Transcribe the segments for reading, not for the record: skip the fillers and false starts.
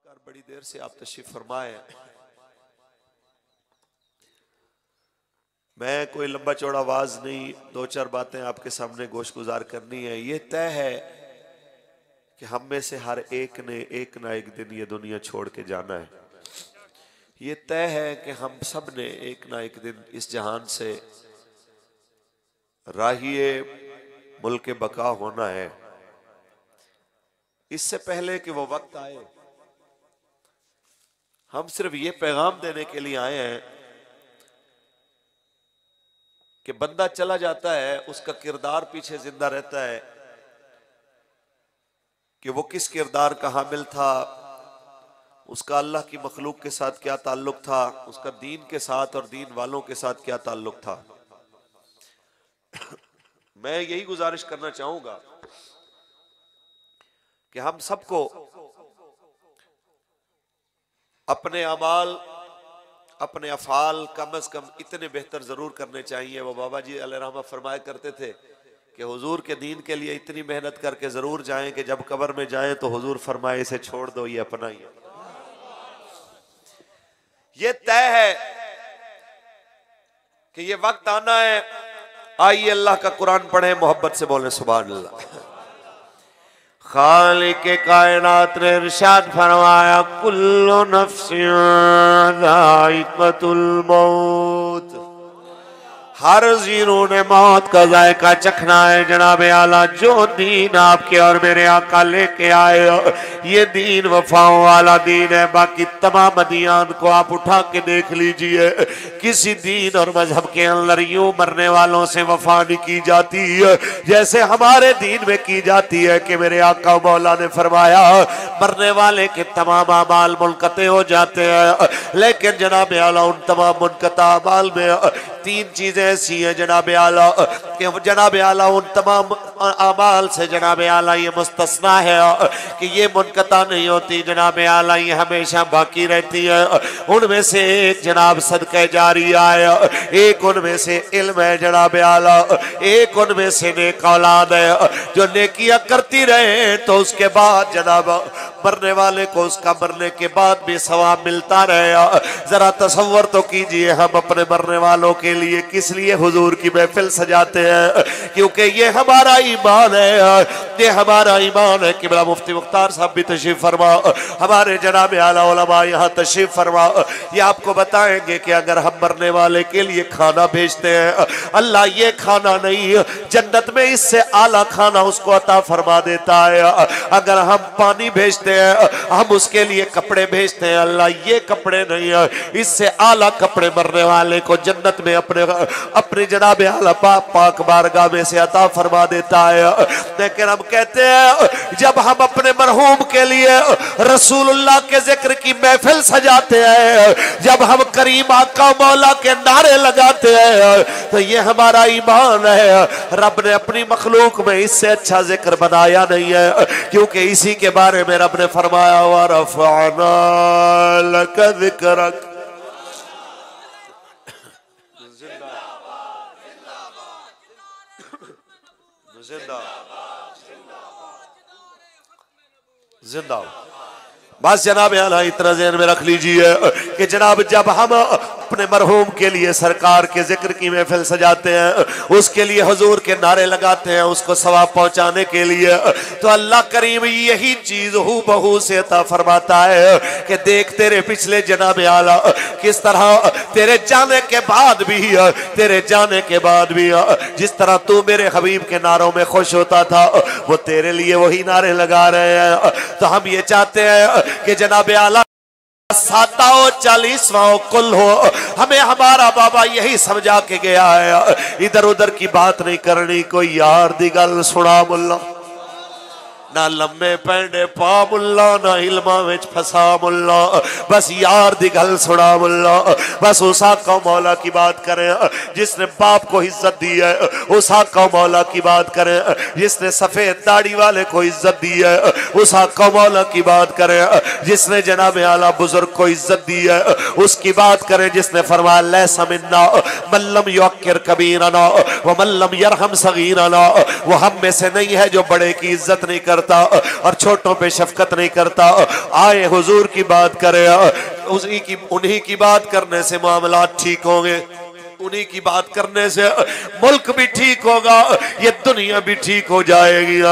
بڑی دیر سے آپ تشریف فرمائے. میں کوئی لمبا چوڑا واز نہیں، دو چار باتیں آپ کے سامنے گوش گزار کرنی ہے. یہ طے ہے کہ ہم میں سے ہر ایک نے ایک نہ ایک دن یہ دنیا چھوڑ کے جانا ہے. یہ طے ہے کہ ہم سب نے ایک نہ ایک دن اس جہان سے راہیے ملک بقا ہونا ہے. اس سے پہلے کہ وہ وقت آئے ہم صرف یہ پیغام دینے کے لیے آئے ہیں کہ بندہ چلا جاتا ہے، اس کا کردار پیچھے زندہ رہتا ہے کہ وہ کس کردار کا حامل تھا، اس کا اللہ کی مخلوق کے ساتھ کیا تعلق تھا، اس کا دین کے ساتھ اور دین والوں کے ساتھ کیا تعلق تھا. میں یہی گزارش کرنا چاہوں گا کہ ہم سب کو اپنے اعمال اپنے افعال کم از کم اتنے بہتر ضرور کرنے چاہیے. وہ بابا جی علیہ رحمہ فرمایا کرتے تھے کہ حضور کے دین کے لیے اتنی محنت کر کے ضرور جائیں کہ جب قبر میں جائیں تو حضور فرمائے اسے چھوڑ دو، یہ اپنا ہی ہے. یہ طے ہے کہ یہ وقت آنا ہے. آئیے اللہ کا قرآن پڑھیں، محبت سے بولیں سبحان اللہ. خالق کائنات نے ارشاد فرمایا کل نفس ذائقۃ الموت، ہر زیروں نے موت کا ذائقہ چکھنا ہے. جناب اعلیٰ جو دین آپ کے اور میرے آقا لے کے آئے یہ دین وفاؤں والا دین ہے. باقی تمام ادیان کو آپ اٹھا کے دیکھ لیجئے، کسی دین اور مذہب کے اندر یوں مرنے والوں سے وفا نہیں کی جاتی جیسے ہمارے دین میں کی جاتی ہے کہ میرے آقا مولا نے فرمایا مرنے والے کے تمام اعمال منقطع ہو جاتے ہیں. لیکن جناب اعلیٰ ان تمام منقطع اعمال میں تین چیزیں ایسی ہیں جناب اعلیٰ کہ جناب اعلیٰ ان تمام اعمال سے جناب اعلیٰ یہ مستثنا ہے کہ یہ منقطع نہیں ہوتی. جناب اعلیٰ یہ ہمیشہ باقی رہتی ہے. ان میں سے ایک جناب صدقہ جاریہ ہے، ایک ان میں سے علم ہے جناب اعلیٰ، ایک ان میں سے نیک اولاد ہے جو نیکیاں کرتی رہے تو اس کے بعد جناب مرنے والے کو اس کا مرنے کے بعد بھی ثواب ملتا رہے. ذرا تصور تو کیجئے ہم اپنے مرنے والوں کے لیے کس لیے حضور کی محفل سجاتے ہیں، کیونکہ یہ ہمارا ایمان ہے، یہ ہمارا ایمان ہے. قبلہ مفتی مختار صاحب بھی تشریف فرما، ہمارے جناب اعلیٰ علماء یہاں تشریف فرما. یہ آپ کو بتائیں گے کہ اگر ہم مرنے والے کے لیے کھانا بھیجتے ہیں، اللہ یہ کھانا نہیں جنت میں اس سے اعلیٰ کھانا اس کو عطا فرما دیتا ہے. اگر ہم پانی بھیجتے ہیں، ہم اس کے لیے کپڑے بھیجتے ہیں، اللہ یہ کپڑے نہیں اس سے اعلیٰ کپڑے مرنے والے کو جنت میں اپنے جناب اعلیٰ پاک بارگاہ میں سے عطا فرما دیتا ہے. لیکن ہم کہتے ہیں جب ہم اپنے مرحوم کے لیے رسول اللہ کے ذکر کی محفل سجاتے ہیں، جب ہم کریم آقا مولا کے نعرے لگاتے ہیں تو یہ ہمارا ایمان ہے. رب نے اپنی مخلوق میں اس سے اچھا ذکر بنایا نہیں ہے، کیونکہ اسی کے بارے میں رب نے فرمایا وَرَفَعْنَا لَكَ ذِكْرَكَ. زندہ بس جناب اعلیٰ اتنا ذہن میں رکھ لیجئے کہ جناب جب ہم اپنے مرحوم کے لیے سرکار کے ذکر کی محفل سجاتے ہیں، اس کے لیے حضور کے نعرے لگاتے ہیں اس کو ثواب پہنچانے کے لیے، تو اللہ کریم یہی چیز ہو بہو سے عطا فرماتا ہے کہ دیکھ تیرے پچھلے جناب اعلیٰ کس طرح تیرے جانے کے بعد بھی جس طرح تو میرے حبیب کے نعروں میں خوش ہوتا تھا وہ تیرے لیے وہی نعرے لگا رہے ہیں. تو ہم یہ چاہتے ہیں کہ جناب اعلیٰ 40واں کل ہو. ہمیں ہمارا بابا یہی سمجھا کے گیا ہے، ادھر ادھر کی بات نہیں کرنی. کوئی یار دی گل سنا ملا، نہ لمبے پینڈے پا ملا، نہ علماں وچ پھسا ملا، بس یار دی گل سنا ملا. بس اس آقا مولا کی بات کریں جس نے باپ کو عزت دی ہے، اس آقا مولا کی بات کریں جس نے سفید داڑھی والے کو عزت دی ہے، اس آقا مولا کی بات کریں جس نے جناب اعلیٰ بزرگ کو عزت دی ہے، اس کی بات کریں جس نے فرمایا لیس منا من لم یوقر کبیرنا ومن لم یرحم صغیرنا. وہ ہم میں سے نہیں ہے جو بڑے کی عزت نہیں کرتا کرتا اور چھوٹوں پہ شفقت نہیں کرتا. آئے حضور کی بات کرے, انہی کی بات کرنے سے معاملات ٹھیک ہوں گے, انہی کی بات کرنے سے ملک بھی ٹھیک ہوگا, یہ دنیا بھی ٹھیک ہو جائے گی.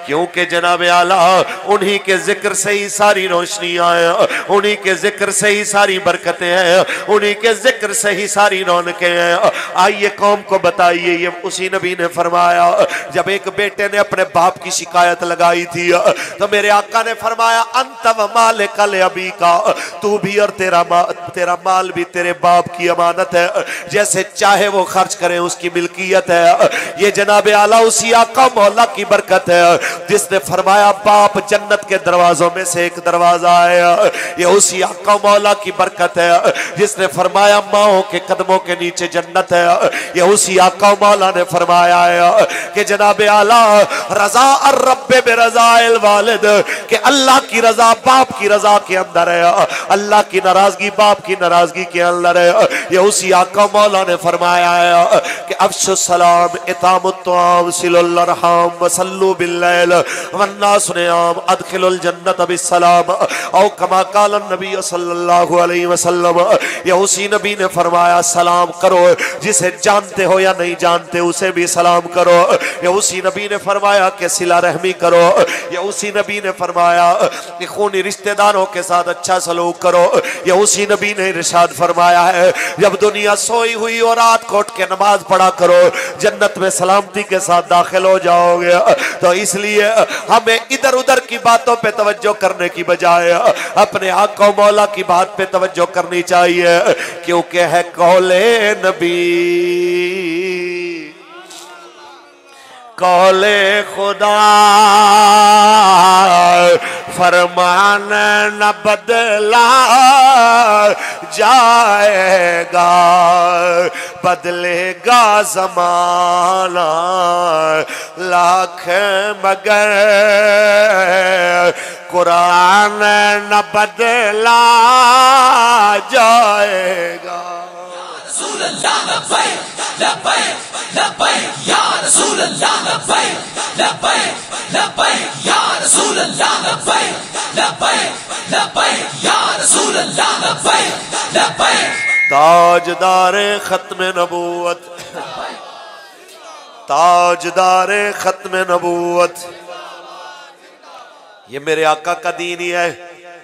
کیونکہ جناب اعلیٰ انہی کے ذکر سے ہی ساری روشنیاں ہیں, انہی کے ذکر سے ہی ساری برکتیں ہیں, انہی کے ذکر سے ہی ساری رونقیں ہیں. آئیے قوم کو بتائیے. یہ اسی نبی نے فرمایا جب ایک بیٹے نے اپنے باپ کی شکایت لگائی تھی تو میرے آقا نے فرمایا انت و مالک لابیکا, تو بھی اور تیرا مال بھی تیرے باپ کی امانت ہے, جیسے چاہے وہ خرچ کریں اس کی ملکیت ہے. یہ جناب اعلیٰ اسی آقا مولا کی برکت ہے جس نے فرمایا باپ جنت کے دروازوں میں سے ایک دروازہ ہے. یہ اسی آقا مولا کی برکت ہے جس نے فرمایا ماؤں کے قدموں کے نیچے جنت ہے. یہ اسی آقا مولا نے فرمایا ہے کہ جناب اعلیٰ رضا الرب برضا الوالد, کہ اللہ کی رضا باپ کی رضا کے اندر ہے, اللہ کی ناراضگی باپ کی ناراضگی کے اندر ہے. یہ اسی آقا مولا نے فرمایا ہے کہ افشوا السلام اطعموا الطعام صلوا الارحام وصلوا باللیل والناس نیام ادخلوا الجنت بالسلام او کما قال النبی صلی اللہ علیہ وسلم. یہ اسی نبی نے فرمایا سلام کرو, جسے جانتے ہو یا نہیں جانتے اسے بھی سلام کرو. یہ اسی نبی نے فرمایا کہ صلہ رحمی کرو. یہ اسی نبی نے فرمایا کہ خونی رشتہ داروں کے ساتھ اچھا سلوک کرو. یہ اسی نبی نے ارشاد فرمایا ہے جب دنیا سوئی ہوئی اور رات کو اٹھ کے نماز پڑھا کرو, جنت میں سلامتی کے ساتھ داخل ہو جاؤ گے. تو اس لیے ہمیں ادھر ادھر کی باتوں پہ توجہ کرنے کی بجائے اپنے آقا و مولا کی بات پہ توجہ کرنی چاہیے, کیونکہ ہے قول نبی قول خدا, فرمان نہ بدلا جائے گا, بدلے گا زمانہ لاکھ مگر قرآن نہ بدلا جائے گا. رسول اللہ لبیک لبیک لبیک یا رسول اللہ لبیک لبیک لبیک یا رسول اللہ لبیک لبیک لبیک یا رسول اللہ لبیک لبیک. تاجدار ختم نبوت, تاجدار ختم نبوت, یہ میرے آقا کا دین ہی ہے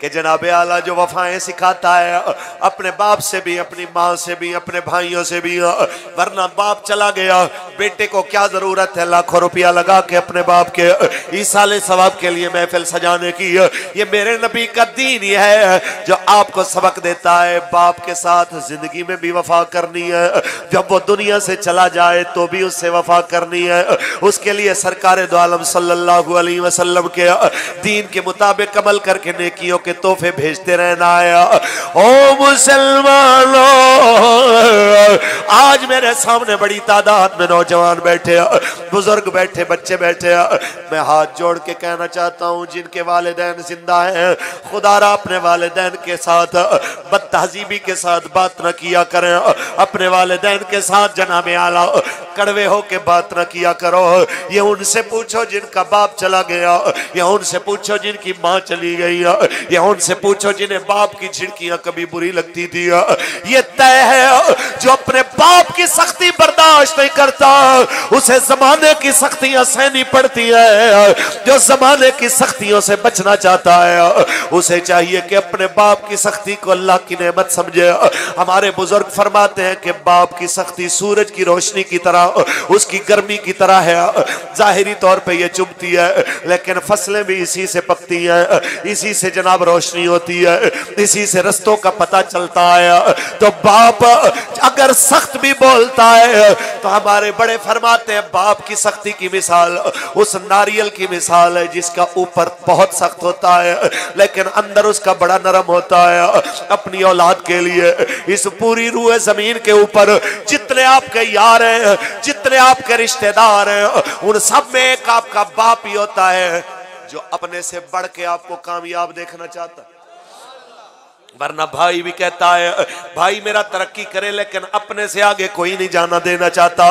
کہ جناب اعلیٰ جو وفائیں سکھاتا ہے اپنے باپ سے بھی, اپنی ماں سے بھی, اپنے بھائیوں سے بھی. ورنہ باپ چلا گیا, بیٹے کو کیا ضرورت ہے لاکھوں روپیہ لگا کے اپنے باپ کے ایصال ثواب کے لیے محفل سجانے کی. یہ میرے نبی کا دین ہی ہے جو آپ کو سبق دیتا ہے باپ کے ساتھ زندگی میں بھی وفا کرنی ہے, جب وہ دنیا سے چلا جائے تو بھی اس سے وفا کرنی ہے. اس کے لیے سرکار دو عالم صلی اللہ علیہ وسلم کے دین کے مطابق عمل کر کے نیکیوں کے تحفے بھیجتے رہنا ہے. او مسلمانوں, آج میرے سامنے بڑی تعداد میں نوجوان بیٹھے, بزرگ بیٹھے, بچے بیٹھے. میں ہاتھ جوڑ کے کہنا چاہتا ہوں جن کے والدین زندہ ہیں, خدا را اپنے والدین کے ساتھ بد تہذیبی کے ساتھ بات نہ کیا کریں. اپنے والدین کے ساتھ جناب اعلیٰ کڑوے ہو کے بات نہ کیا کرو. یہ ان سے پوچھو جن کا باپ چلا گیا, یہ ان سے پوچھو جن کی ماں چلی گئی, یہ ان سے پوچھو جنہیں باپ کی جھڑکیاں کبھی بری لگتی تھی. یہ طے ہے جو اپنے باپ کی سختی برداشت نہیں کرتا اسے زمانے کی سختیاں سہنی پڑتی ہے. جو زمانے کی سختیوں سے بچنا چاہتا ہے اسے چاہیے کہ اپنے باپ کی سختی کو اللہ کی نعمت سمجھے. ہمارے بزرگ فرماتے ہیں کہ باپ کی سختی سورج کی روشنی کی طرح, اس کی گرمی کی طرح ہے. ظاہری طور پہ یہ چبھتی ہے لیکن فصلیں بھی اسی سے پکتی ہیں, اسی سے جناب روشنی ہوتی ہے, اسی سے رستوں کا پتہ چلتا ہے. تو باپ اگر سخت بھی بولتا ہے تو ہمارے بڑے فرماتے ہیں باپ کی سختی کی مثال اس ناریل کی مثال ہے جس کا اوپر بہت سخت ہوتا ہے لیکن اندر اس کا بڑا نرم ہوتا ہے. اپنی اولاد کے لیے اس پوری روح زمین کے اوپر جتنے آپ کے یار ہیں, جتنے آپ کے رشتہ دار ہیں, ان سب میں ایک آپ کا باپ ہی ہوتا ہے جو اپنے سے بڑھ کے آپ کو کامیاب دیکھنا چاہتا ہے. ورنہ بھائی بھی کہتا ہے بھائی میرا ترقی کرے لیکن اپنے سے آگے کوئی نہیں جانا دینا چاہتا.